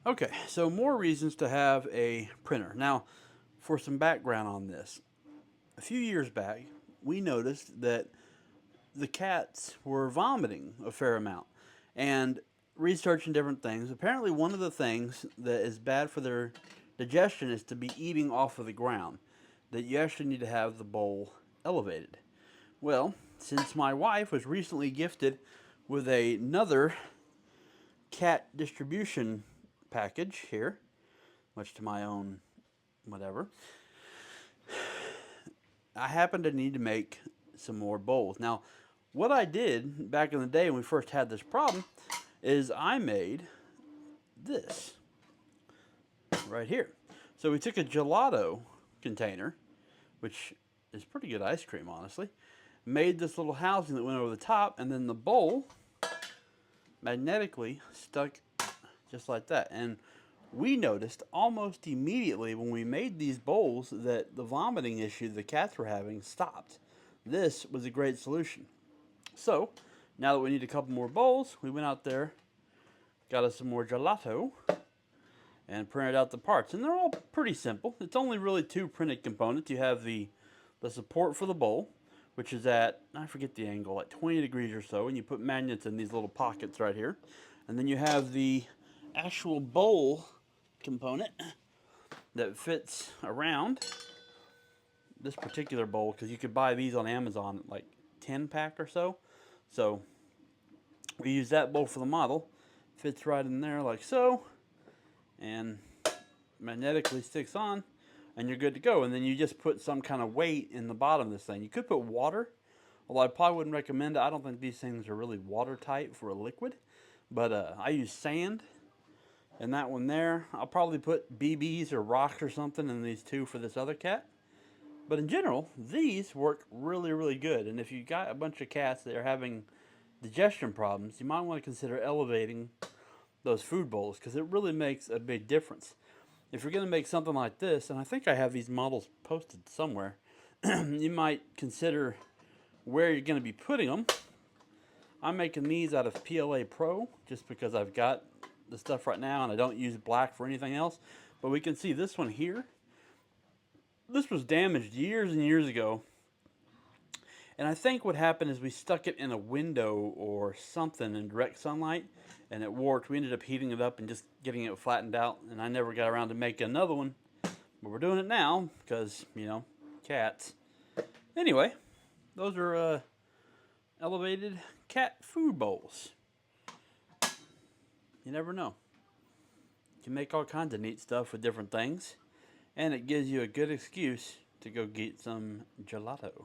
Okay, so more reasons to have a printer. Now, for some background on this, a few years back, we noticed that the cats were vomiting a fair amount. And researching different things, apparently, one of the things that is bad for their digestion is to be eating off of the ground, that you actually need to have the bowl elevated. Well, since my wife was recently gifted with another cat distribution package here, much to my own whatever, I happen to need to make some more bowls. Now, what I did back in the day when we first had this problem is I made this right here. So we took a gelato container, which is pretty good ice cream, honestly, made this little housing that went over the top, and then the bowl magnetically stuck just like that. And we noticed almost immediately when we made these bowls that the vomiting issue the cats were having stopped. This was a great solution. So, now that we need a couple more bowls, we went out there, got us some more gelato, and printed out the parts. And they're all pretty simple. It's only really two printed components. You have the support for the bowl, which is at, I forget the angle, like 20 degrees or so, and you put magnets in these little pockets right here. And then you have the actual bowl component that fits around this particular bowl, because you could buy these on Amazon like 10 pack or so. So we use that bowl for the model. Fits right in there like so, and magnetically sticks on, and you're good to go. And then you just put some kind of weight in the bottom of this thing. You could put water, although I probably wouldn't recommend it. I don't think these things are really watertight for a liquid. But I use sand in that one there. I'll probably put BBs or rocks or something in these two for this other cat. But in general, these work really, really good. And if you got a bunch of cats that are having digestion problems, you might want to consider elevating those food bowls, because it really makes a big difference. If you're going to make something like this, and I think I have these models posted somewhere, you might consider where you're going to be putting them. I'm making these out of PLA Pro just because I've got the stuff right now and I don't use black for anything else. But we can see this one here. This was damaged years and years ago. And I think what happened is we stuck it in a window or something in direct sunlight, and it warped. We ended up heating it up and just getting it flattened out, and I never got around to making another one. But we're doing it now because, cats. Anyway, those are elevated cat food bowls. You never know. You can make all kinds of neat stuff with different things, and it gives you a good excuse to go get some gelato.